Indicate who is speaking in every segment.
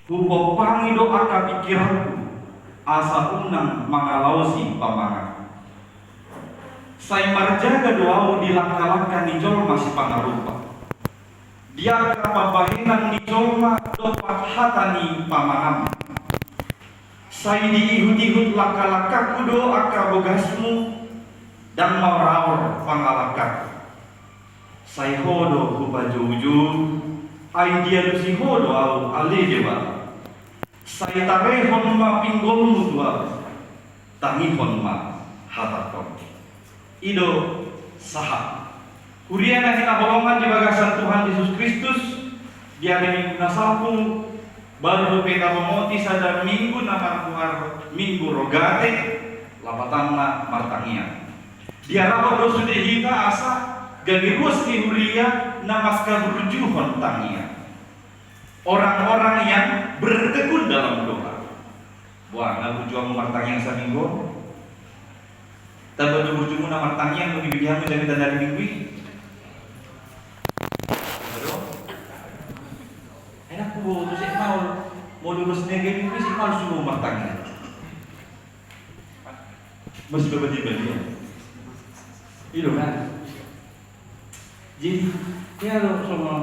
Speaker 1: Hupopangi doa kapikiranku, asa unang mangalausi pamangan. Sai marjaga doau dilangka-langka ni jolma si pangarupa. Dia kapabahinan ni jolma dopat hatani pamangan. Sai diihut-ihut laka-lakaku doa kabogasmu dan mawrawar pangalakaku. Sai hodo hupajujur, ai dia lusi hodo au alejewa. Sai tarehon ma pinggolmu dua, tangihon ma hatakom. Ido saha. Kuriana hina bolongan di bagasan Tuhan Yesus Kristus, dia minggu nasapu, baru peka memoti sadar minggu nama Tuhan minggu rogate, lapatanna martangia. Dia rapat dosu dehita asa, gagi ruas di huria namaska berjuhon tangia. Orang-orang yang bertekun dalam doa. Buah, nak berjuang martang yang seminggu. Tak berjuang martang yang lebih bijamu jadi dari minggu. Enak ku tu sih mau lulus negeri minggu sih mau suruh martangnya. Masih berbeda-beda. Itu kan. Jadi dia lo sama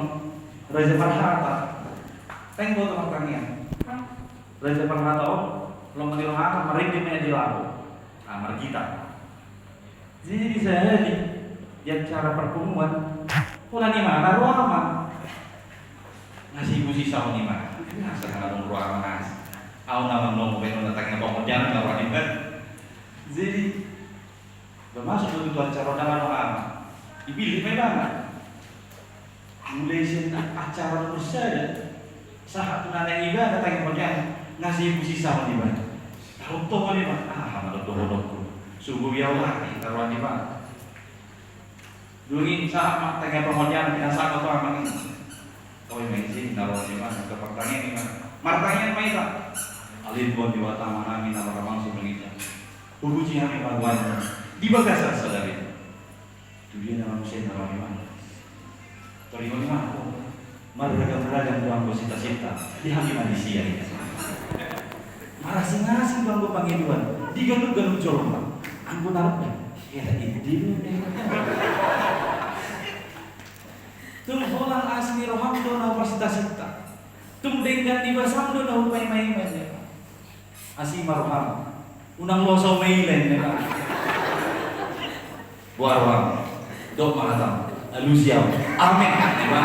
Speaker 1: Raja Parhata. Tengok tu martangnya. Raja Parhata lo menilai mari dia di laut. Amar kita. Jadi saya yang cara pertemuan, pula ni mana ruang ngasih busi sama ni mana? Nasa ngalung ruang nas. Aku nama nom beno datangnya pemudian lawan ini. Jadi bermasuk itu acara dengan dipilih memang. Mulai acara terus saja. Sahat tunangan ibadah datang kemudian ngasih busi sama ni mana? Tahu tu ni mana? Malah doh-dohku. Sungguh biawah ni taruhan di mana? Dulu saat mak tengah perhodian biasa kau aman ini. Kau yang izin taruhan di mana? Kepertanyaan di mana? Martanya mana tak? Alih buat di wata mana ni nalar langsung mengikat. Puji kami baguan di bagasan saudari. Tu dia nama Musa taruhan di mana? Taruhan di mana? Marga-marga buang cita-cita di hati manusia ini. Marah singasing buang panggiluan digaluh-galuh jorma. Anggo narapnya, ya ini Tumholang asmi rohamdo na persita-sita. Tumdenggan di basamdo na upay-may-may. Asima roham. Unang losaw mailen nila. Buarwang. Dok mahatam. Alusiaw. Amen. Diba?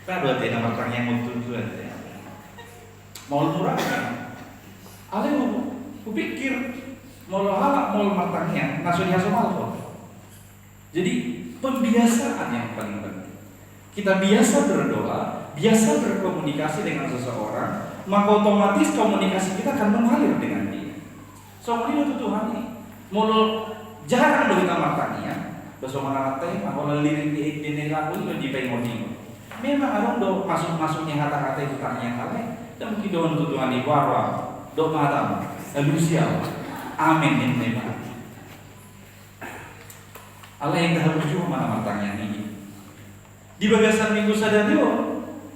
Speaker 1: Pero ito na matangnya mutul-tulan. Mau murah kan? Ale mau kupikir mau halak mau matangnya nasunya somal. Jadi pembiasaan yang paling penting. Kita biasa berdoa, biasa berkomunikasi dengan seseorang, maka otomatis komunikasi kita akan mengalir dengan dia. Soalnya itu Tuhan ini. Mau jarang do kita matangnya, besok mana teh, mau lirik di nela pun di pengen. Memang orang do masuk-masuknya kata-kata itu tanya kalian. Dan mungkin doa untuk Tuhan di warwa, doa matam, Lucia, amin ini memang. Allah yang dah berjuang mana matangnya ini. Di bagasan minggu sadar dia,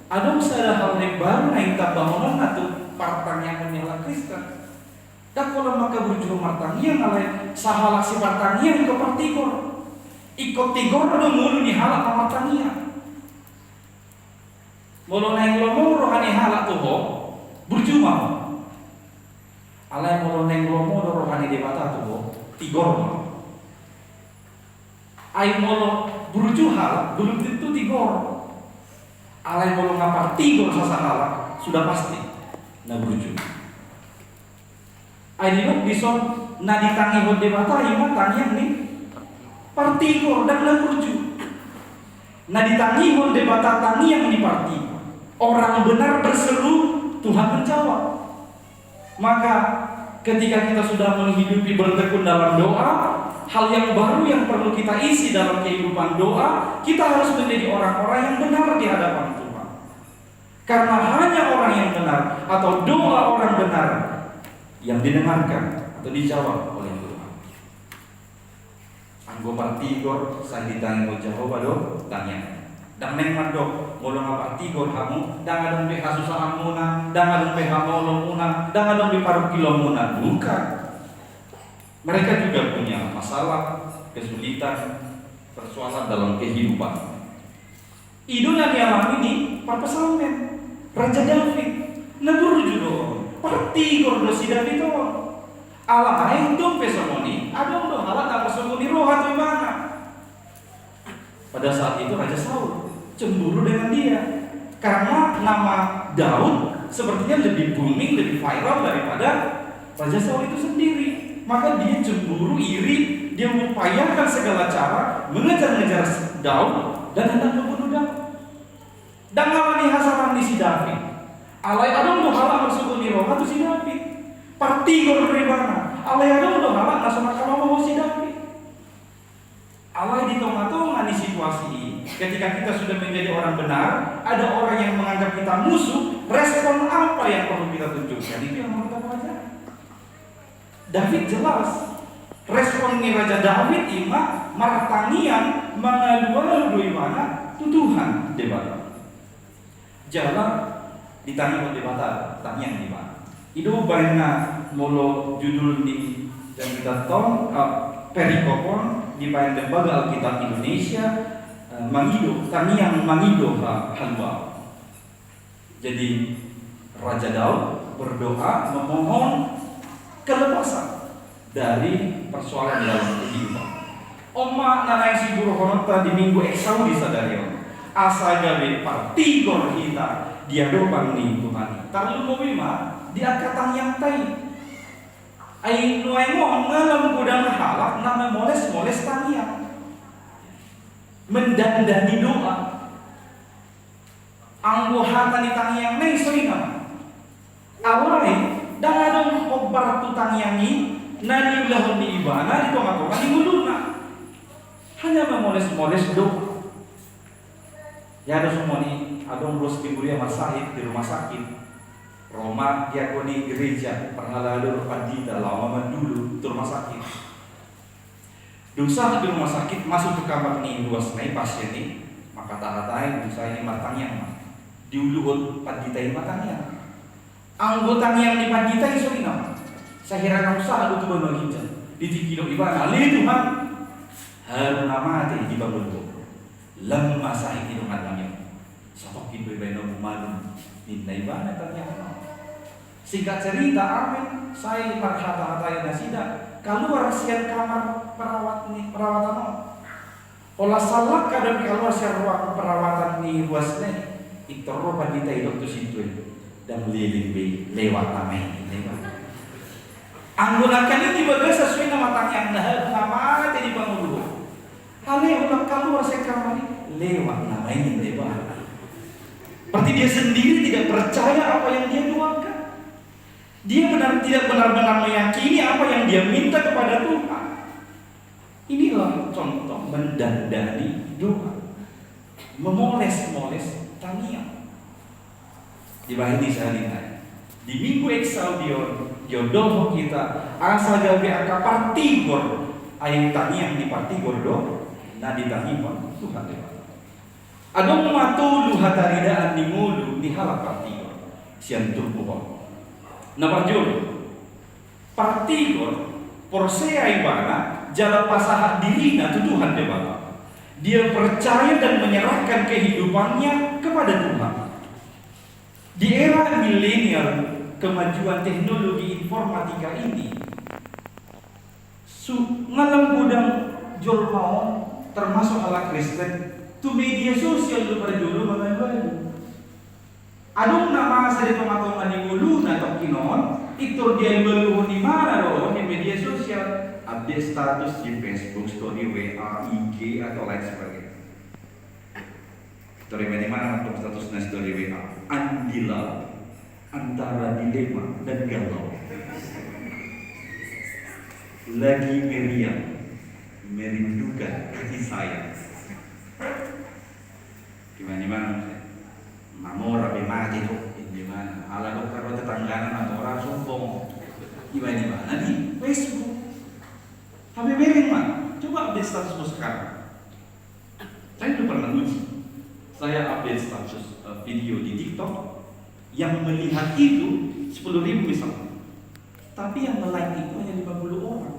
Speaker 1: ada usaha hal yang baru yang tak bangunan atau partang yang menyala Kristen. Dan kalau maka berjuang matangnya malah sahalak si partangnya ikut partigor, ikut tigor dong mulu nih halak matangnya. Molo neng lomo rohani halak tuh berjuma. Alai molo neng lomo rohani debata tuh tigor. Ai molo berju hal belum tentu tigor. Alai molo ngapar tigor sasahala sudah pasti na berju. Ai dinuk bison na ditangi hod debata ima tanya nih partigor dan na berju. Na ditangi hod debata tangi yang ini parti. Orang benar berseru, Tuhan menjawab. Maka ketika kita sudah menghidupi bertekun dalam doa, hal yang baru yang perlu kita isi dalam kehidupan doa, kita harus menjadi orang-orang yang benar di hadapan Tuhan. Karena hanya orang yang benar atau doa orang benar yang didengarkan atau dijawab oleh Tuhan. Anggo partigor sang ditanya Jehovah do tanya. Dan mendok bolong apartigon kamu, dangadong be kasusahan muna, dangadong be hamolong muna, dangadong be parukilong muna. Bukan. Mereka juga punya masalah, kesulitan, persoalan dalam kehidupan. Idola dialami ini Parpasalmen, Raja David, nabur judo, partigor do si David on. Allah ay dong pesomoni, adong dong Allah tak pesomoni roh atau mana? Pada saat itu Raja Saul cemburu dengan dia karena nama Daud sepertinya lebih booming, lebih viral daripada Raja Saul itu sendiri. Maka dia cemburu, iri, dia mengupayakan segala cara mengejar-ngejar Daud dan hendak membunuh Daud. Dan ngamani hasaran di si David. Alai adong do halak masuk di roh atau si David. Partigor rebana. Alai adong do halak nasona kalau si David. Alai di tengah-tengah di situasi ini, ketika kita sudah menjadi orang benar, ada orang yang menganggap kita musuh, respon apa yang perlu kita tunjukkan? Itu yang mau kita pelajari. David jelas, responnya Raja David ima martangian mengalu-alu mana tuduhan debata. Jalan ditanya oleh debata, tanya di mana. Itu banyak molo judul di dan kita tahu perikopon di bagian lembaga Alkitab Indonesia mangido, taniang mangido halwa. Jadi Raja Daud berdoa memohon kelepasan dari persoalan dalam kehidupan. Oma nanai si guru honota di minggu eksau disadari asa gawe partigor kita dia dobang nih Tuhan. Tarlu mobima dia katang yang tai. Ai nuaimo ngalam gudang halak nama moles taniang. Mendandani doa. Anggo hatani taniang nei soina. Awalnya dangadong obar tu taniangi nani ulahon di ibana di tongah-tongah di muluna. Hanya memoles doa. Ya ada semua nih, adong bos tiburia masahid di rumah sakit. Roma diakoni gereja pernah lalu pandita lama dulu di rumah sakit. Dosa di rumah sakit masuk ke kamar nih luas naik pasien nih, maka tahatain dosa ini matangnya diuluhut pandita ini matangnya. Anggota yang di pandita iso ina. Saya kira kamu salah itu benar hijau. Di kilo ibana ali Tuhan haruna mati di bangun. Lemah sahih di rumah kami. Sosok ibu ibu malu di ibana tanya. Singkat cerita, amin. Saya berkata-kata yang tidak. Keluar siang kamar perawatan. Olah salah kadang keluar siang ruang perawatan di luasnya. Itu roh pandita itu tuh situ dan liling lewat namanya lewat. Anggunakan ini bagai sesuai nama tang yang nama jadi bangun. Hale ulang keluar siang kamar lewat namanya lewat. Berarti dia sendiri tidak percaya apa yang dia doakan. Dia tidak benar-benar meyakini apa yang dia minta kepada Tuhan. Inilah contoh mendandani doa, memoles-moles taniang. Di bawah ini saya ditanya. Di minggu eksaudion jodoh kita asa gawe angka partigor ayat taniang di partigor do nah ditangipon Tuhan Tuhan. Adong matu luhataridaan di mulu di halak partigor sian turbuhon. Napanjul partigor porsea ibana jalan pasahat dirinya tuduhan debata. Dia percaya dan menyerahkan kehidupannya kepada Tuhan. Di era milenial kemajuan teknologi informatika ini ngalam gudang jol mau termasuk ala Kristen tu media sosial lu berjulu mengenai adong nama saya pematongan di mulu atau kinon itu dia meluh di mana loh di media sosial update status di Facebook story WA IG atau lain sebagainya. Story mana untuk statusnya story WA andila antara dilema dan galau lagi meriang merindukan kasih sayang gimana Mamor rapi mati tuh, gimana? Ala dokter tetanggaan atau orang sombong, gimana nih? Facebook, tapi bering mah, coba update statusmu sekarang. Saya udah pernah uji, status video di TikTok, yang melihat itu 10.000 misalnya, tapi yang nge-like itu hanya 50 orang.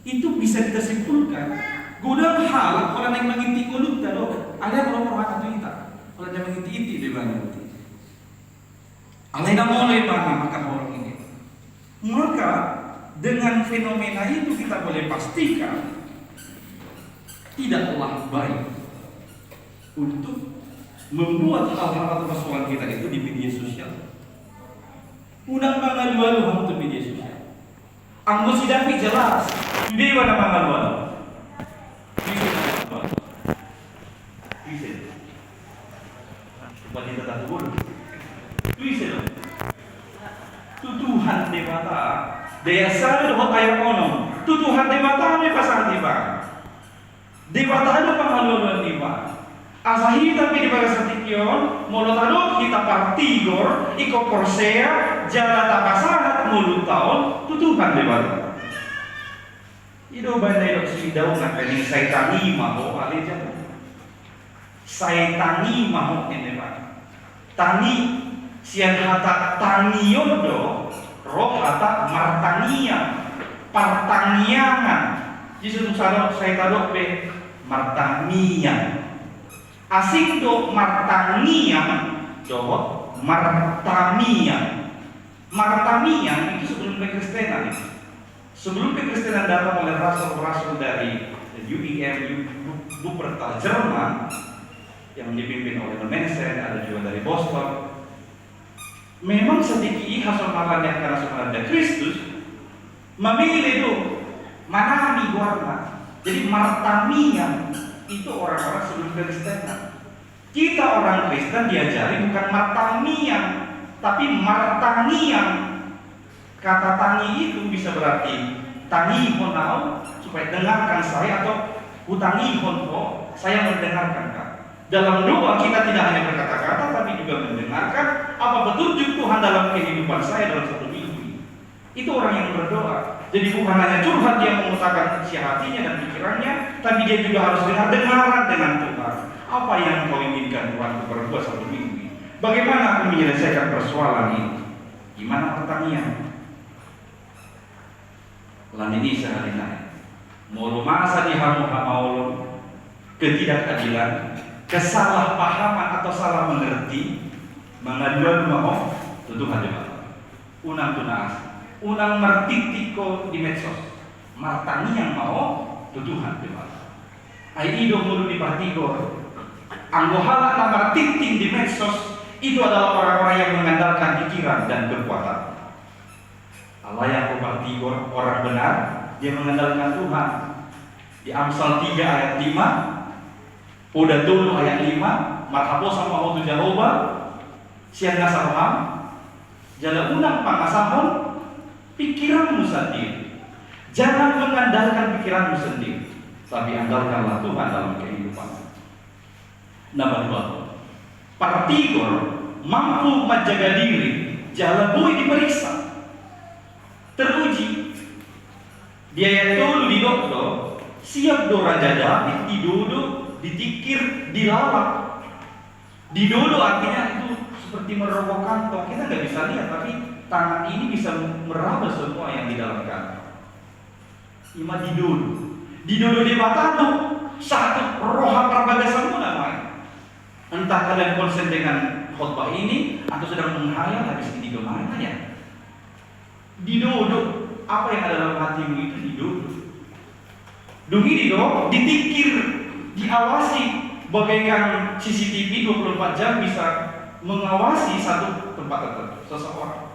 Speaker 1: Itu bisa kita simpulkan gudang hal orang yang mengintip mulut tado ada kalau orang itu orang yang mengintip di mana itu alena mulai mana makan orang ini. Maka dengan fenomena itu kita boleh pastikan tidaklah baik untuk membuat hal-hal atau persoalan kita itu di media sosial. Unang mga lualuhang itu media sosial. Ang musidapi jelas, hindi ba na mga lualuh? Bisa. Buat kita tak boleh. Bisa. Tutuhan di mata. Daya sal doh tayo ono. Tutuhan di mata may pasang tiba. Di mata ano pangaluan tiba. Asahi tapi di bagas tikyon, molotado kita partigor, iko porsea, jala tapasanat mulut tahun, tutuhan di mata. Ido ba na ilo sidaw na kaning saitani maho alija. Saitani maho ini ba. Tani siyan hata taniyodo, roh hata martanian, partaniangan. Jisu sano saitado be martanian. Asing do martanian do martamian. Martamian itu sebelum kekristenan. Sebelum kekristenan datang oleh rasul-rasul dari UEM, Wuppertal Jerman yang dipimpin oleh Mensen, ada juga dari Boston. Memang sedikit hasil makannya karena sebenarnya Kristus memilih itu manami warna. Jadi martamian itu orang-orang sebelum Kristenan. Kita orang Kristen diajari bukan martamian, tapi martanian. Kata tani itu bisa berarti tani honau supaya dengarkan saya, atau hutangi honho saya mendengarkan kak. Dalam doa kita tidak hanya berkata-kata tapi juga mendengarkan apa petunjuk Tuhan dalam kehidupan saya dalam satu minggu. Itu orang yang berdoa. Jadi bukan hanya curhat dia mengutarakan isi hatinya dan pikirannya, tapi dia juga harus dengar-dengaran dengan Tuhan. Apa yang kau inginkan Tuhan berbuat satu minggu? Bagaimana aku menyelesaikan persoalan ini? Gimana pertanian? Lan ini sehari naik. Mau masa dihamu hamaulun, ketidakadilan, kesalahpahaman atau salah mengerti, mengaduan mau Tuhan jemaat. Unang tunas. Unang martitiko di medsos, martani yang mau tuduhan di mana? Aido mulu di partigor, anggohala na martiting di medsos itu adalah orang-orang yang mengandalkan pikiran dan kekuatan. Allah yang partigor orang benar, dia mengandalkan Tuhan. Di Amsal 3 ayat 5, Udah dulu ayat 5, marhabo sama Allah Jehovah, siang nasarham, jalan unang pangasahon. Pikiranmu sendiri. Jangan mengandalkan pikiranmu sendiri, tapi andalkanlah Tuhan dalam kehidupan. Nomor 2, partigor mampu menjaga diri, jalan bui diperiksa, teruji. Dia itu di dokter, siap do Raja David, didodo, ditikir, dilalak. Didodo artinya itu seperti merogoh kantong. Kita nggak bisa lihat, tapi tangan ini bisa meraba semua yang di dalam kantong. Ima didodo di batano satu roha perbaga semua namanya. Entah kalian konsen dengan khotbah ini atau sedang menghayal habis ini gimana ya. Didodo, apa yang ada dalam hatimu itu didodo. Dungi ditikir, diawasi, bagaikan CCTV 24 jam bisa mengawasi satu tempat tertentu seseorang.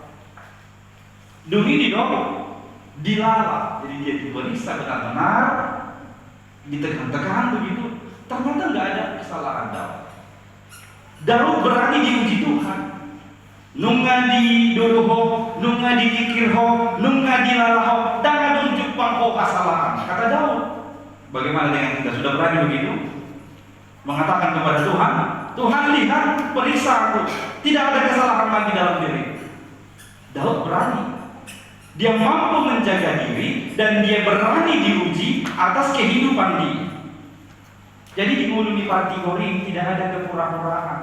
Speaker 1: Dungi dilalak, jadi dia diperiksa benar-benar, ditekan-tekan begitu. Ternyata nggak ada kesalahan Daud berani diuji Tuhan. Nunga di doroho, nunga di dikirho, nunga di lalaho, dan nunjuk pangho kesalahan. Kata Daud. Bagaimana dengan kita? Sudah berani begitu? Mengatakan kepada Tuhan, Tuhan lihat, periksa aku, tidak ada kesalahan lagi dalam diri. Daud berani. Dia mampu menjaga diri dan dia berani diuji atas kehidupan dia. Jadi di Nguluni Partigori tidak ada kepura-puraan,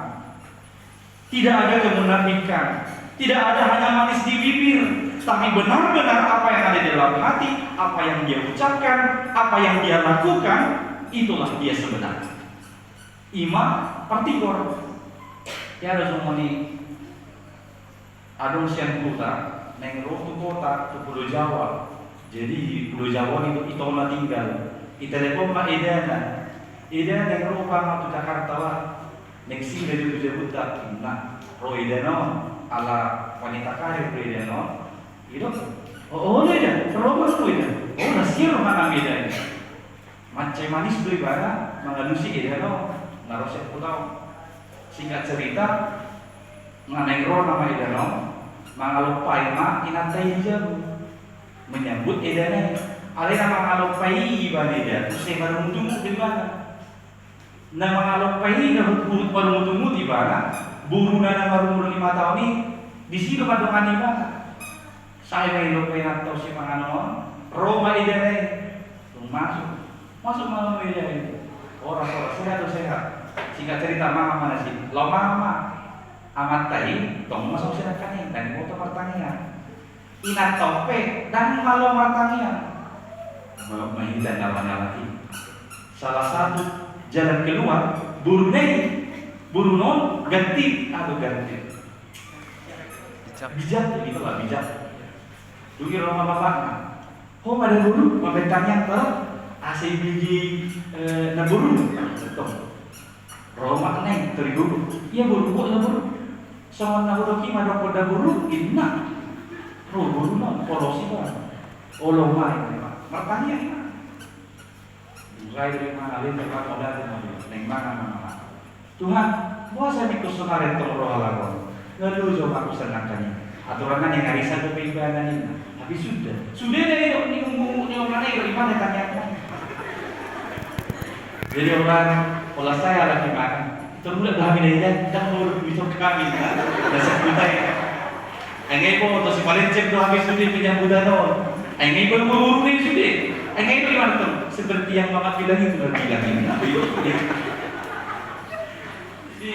Speaker 1: tidak ada kemunafikan, tidak ada hanya manis di bibir, tapi benar-benar apa yang ada di dalam hati, apa yang dia ucapkan, apa yang dia lakukan, itulah dia sebenarnya. Ima Partigor. Ya ada sumoni adong siang kota, neng rotu kota ke Pulau Jawa. Jadi di Pulau Jawa itu itola tinggal. Itelepon ma edana. Ida neng rupa ma tu Jakarta lah. Neng singa di tujuh buta. Nah, ro edano ala wanita karir ro edano. Itu oh ida, terobos tu ida. Oh nasir mana beda ini. Macam manis tu ibarat mengalusi edano. Naruh siap pulau. Singkat cerita, nganeng ro nama edano. Mangalupai ma inatai jauh menyambut edana. Ale nama mangalupai ibadah. Terus saya baru tunggu di mana? Nama mangalupai dah baru tunggu di mana? Buru nana baru umur 5 tahun ini di situ padungan di mana? Saya mengalupai atau si mangano Roma edana. Masuk malam edana. Orang sehat atau sehat. Singkat cerita mama mana sih? Lo mama amat tadi, tong masuk silakan dan foto pertanian. Inat tope dan malam pertanian. Malam mahilan namanya lagi. Salah satu jalan keluar buru non ganti atau ganti. Bijak itu lah bijak. Dulu rumah bapaknya. Oh ada buru, bertanya ke asih biji naburu. Betul. Roma neng terigu. Iya buru buru. Sama naburu kima dok pada buru inna. Buru non polosi kan. Olomai. Bertanya ini. Mulai dari mana lain tempat modal neng mana. Tuhan, mau saya ikut sunaren tong roh halal. Lalu coba aku senangkannya. Aturan yang hari satu pembahasan ini. Tapi sudah deh ini ngomong mana yang mana tanya. Jadi orang pola saya lagi mana? Terus dah kami dah mau bisa kami dah sebutai. Engai pun atau si paling cek doa habis sudah pinjam budak no. Engai pun buru ni sudah. Engai pun gimana tu? Seperti yang Mama bilang itu bilang ini. Jadi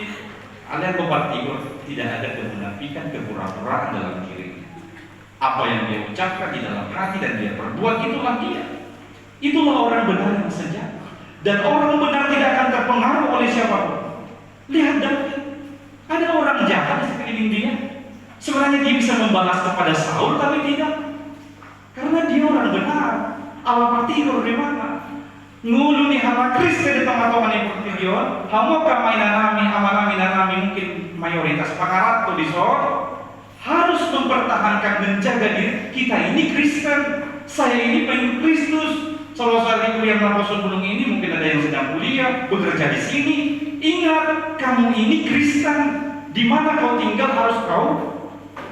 Speaker 1: kalian berpartigor tidak ada kemunafikan, kepura-puraan dalam diri. Apa yang dia ucapkan di dalam hati dan dia perbuat itulah dia. Itulah orang benar yang sejati. Dan orang benar tidak akan terpengaruh oleh siapapun. Lihat Daud, ada orang jahat di sekeliling dia. Sebenarnya dia bisa membalas kepada Saul, tapi tidak. Karena dia orang benar. Allah Partigor di mana? Nguluni hama Kristen di tengah-tengah yang bertujuan. Hamu kamainanami, amanami mungkin mayoritas pakarat atau di Saul harus mempertahankan menjaga diri. Kita ini Kristen, saya ini pengikut Kristus. Kalau saat itu yang Rasul Gunung ini mungkin ada yang sedang kuliah, bekerja di sini. Ingat, kamu ini Kristen. Di mana kau tinggal harus kau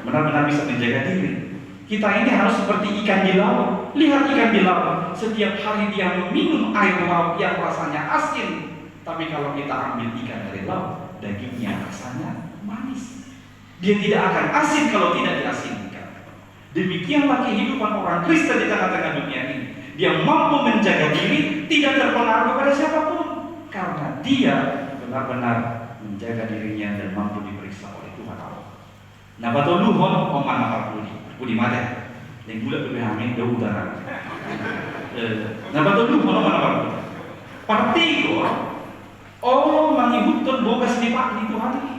Speaker 1: benar-benar bisa menjaga diri. Kita ini harus seperti ikan di laut. Lihat ikan di laut. Setiap hari dia meminum air laut yang rasanya asin. Tapi kalau kita ambil ikan dari laut, dagingnya rasanya manis. Dia tidak akan asin kalau tidak diasinkan. Demikianlah kehidupan orang Kristen di tengah-tengah dunia ini. Dia mampu menjaga diri, tidak terpengaruh kepada siapapun. Karena dia benar-benar menjaga dirinya dan mampu diperiksa oleh Tuhan Allah. Nah, batu luhon oman apa budi mata. Yang gula lebih hamil jauh utara. Nah, batu luhon oman apa budi. Partigor, oh mangihutun bogas lipat di Tuhan ini.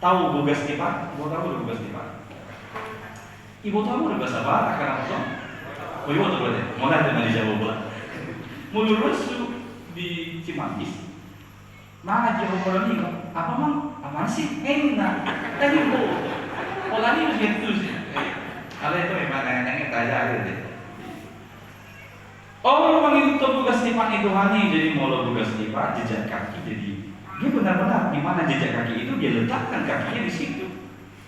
Speaker 1: Tahu bogas lipat? Ibu tahu bogas lipat? Ibu tahu udah bahasa Batak karena apa? Oh iya tuh berarti, mau nanti di Jawa bola. Mau lulus di Cimanggis. Mana Jawa bola ini? Apa mang? Apa sih? Enak. Tadi bu, bola ini harus gitu sih. Kalau itu memang nanya tanya aja. Oh, memang itu tugas lipat itu hani. Jadi mau tugas lipat jejak kaki. Jadi dia benar-benar di mana jejak kaki itu dia letakkan kakinya di situ.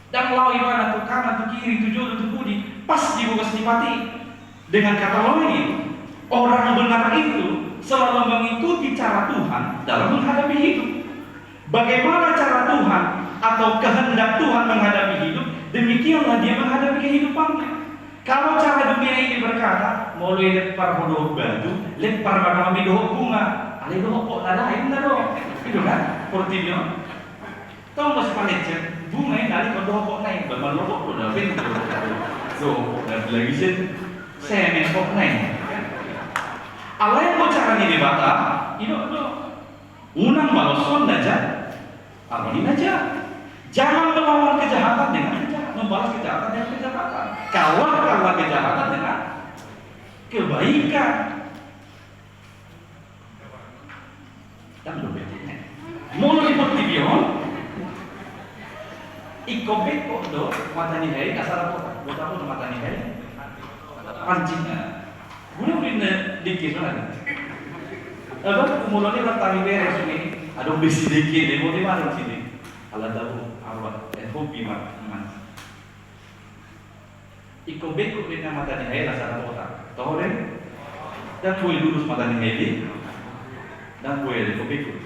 Speaker 1: Dan lau ibarat tuh kanan tuh kiri tuh jodoh tuh budi pas di tugas lipati. Dengan kata lain, orang benar itu selalu mengikuti cara Tuhan dalam menghadapi hidup. Bagaimana cara Tuhan atau kehendak Tuhan menghadapi hidup, demikianlah dia menghadapi kehidupannya. Kalau cara dunia ini berkata, mau lempar bodoh batu, lempar pada bodoh bunga, Ale rokok lain na ro. Itu kan? Portibio. Tahu masih paling bunga yang dari rokok naik, bermal rokok udah pintu. So, lagi saya main rokok naik. Allah yang mau cara ini bata, itu unang balason aja, aroni aja. Jangan melawan kejahatan dengan kejahatan, membalas kejahatan dengan kejahatan. Kawan kejahatan dengan kebaikan. Dan lebih mulai portibion, ikobeko do mata ni hari kasar apa? Buat apa mata ni hari? Pancingnya, boleh dikit mana? Apa? Mulai orang tani beres ini, ada besi dikit, demo di mana sini? Alat tahu, awak, hobi mas. Ikobeko dengan mata ni hari kasar apa? Tahu deh? Dan boleh lurus mata ni hari, dan boleh ikobeko.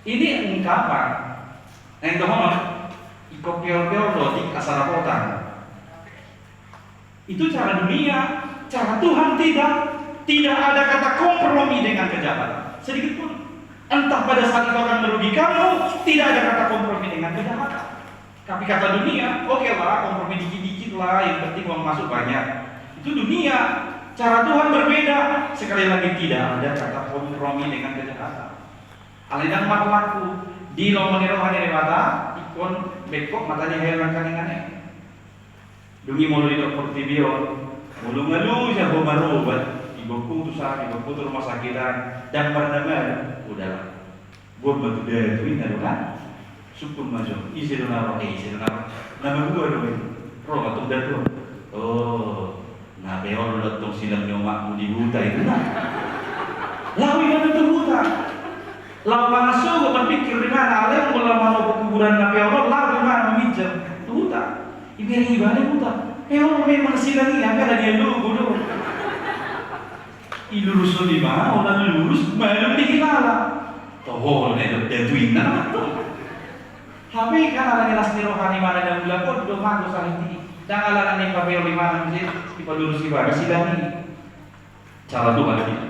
Speaker 1: Ini ungkapan yang doang ikopiol-piol roti kasar kota. Itu cara dunia, cara Tuhan tidak ada kata kompromi dengan kejahatan sedikit pun. Entah pada saat itu akan merugikanmu, tidak ada kata kompromi dengan kejahatan. Tapi kata dunia, oke lah, kompromi dikit-dikit lah, yang penting uang masuk banyak. Itu dunia. Cara Tuhan berbeda. Sekali lagi tidak ada kata kompromi dengan kejahatan. Alidang matlaku di lomoni rohani lewata ikon bekok matanya heran kaningane. Dungi mulu di dokter tibion, mulu ngeluh ya bobat ibuku tuh sakit, ibuku tuh rumah sakitan dan berdengar udahlah. Gua betul deh tuh ini kan, syukur maju. Isi donaro, nama gua dong. Roh betul deh tuh. Oh, nah beol datang silang nyomak di hutan itu nah. Lawi mana tuh hutan? Lau masuk, gue berpikir di mana alem kalau mau kuburan Nabi Allah, lau di mana memijam, itu hutan. Ibu ibadah hutan. Orang memang silangi, apa ada dia dulu. Ilurus di mana, orang lurus, malam dihilala. Toh, dia tuin, nama tuh. Tapi kan ala ngelas ni rohani mana dan bulan pun belum aku saliti. Dan ala nani papel di mana mesti dipelurus ibadah silangi. Cara Tuhan ini.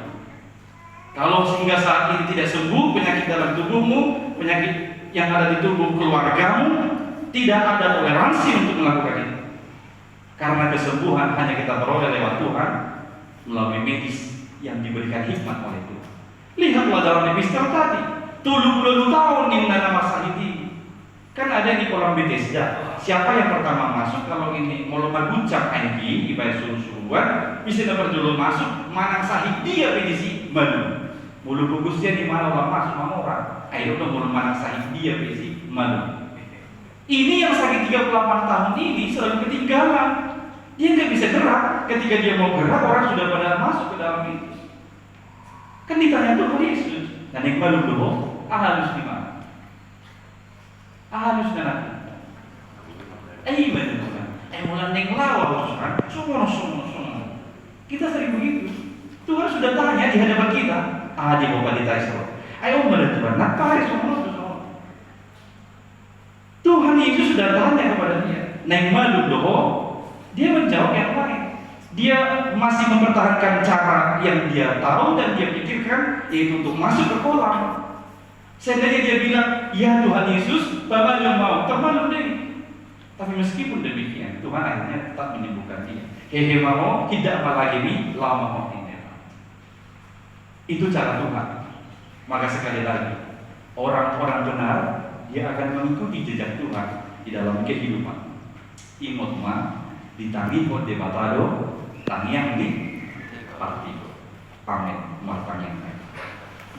Speaker 1: Kalau sehingga saat ini tidak sembuh penyakit dalam tubuhmu, penyakit yang ada di tubuh keluargamu, tidak ada toleransi untuk melakukan itu. Karena kesembuhan hanya kita peroleh lewat Tuhan melalui medis yang diberikan hikmat oleh Tuhan. Lihatlah dalam epistel tadi, 70 tahun di nama Sahidi. Kan ada di kolam Bethesda. Siapa yang pertama masuk kalau ini mau guncang aiki, ibarat suruh-suruhan, bisa dapat dulu masuk, manang Sahidi ya medisi malu. Mulu bagusnya di mana orang masuk sama orang. Ayo dong mulu manang Sahidi ya medisi malu. Ini yang sakit 38 tahun ini selalu ketinggalan. Dia nggak bisa gerak. Ketika dia mau gerak, orang sudah pada masuk ke dalam itu. Kan ditanya Tuhan Yesus, dan yang malu dulu, harus di mana? Harus nanti. Benar Tuhan. Mulan neng lawa Tuhan. Semua. Kita sering begitu. Tuhan sudah tanya di hadapan kita. Di bawah di Taisro. Ayo mana Tuhan? Apa semua? Tuhan Yesus sudah tanya kepada dia. Neng malu dulu. Dia menjawab yang lain. Dia masih mempertahankan cara yang dia tahu dan dia pikirkan, yaitu untuk masuk ke kolam. Seandainya dia bilang, ya Tuhan Yesus, Bapak yang mau, termalu deh. Tapi meskipun demikian, Tuhan akhirnya tetap menyembuhkan dia. Hehe mau, tidak lagi nih, lama mau ini. Itu cara Tuhan. Maka sekali lagi, orang-orang benar, dia akan mengikuti jejak Tuhan di dalam kehidupan. Imut ma, ditangi kode batado, tangiang nih,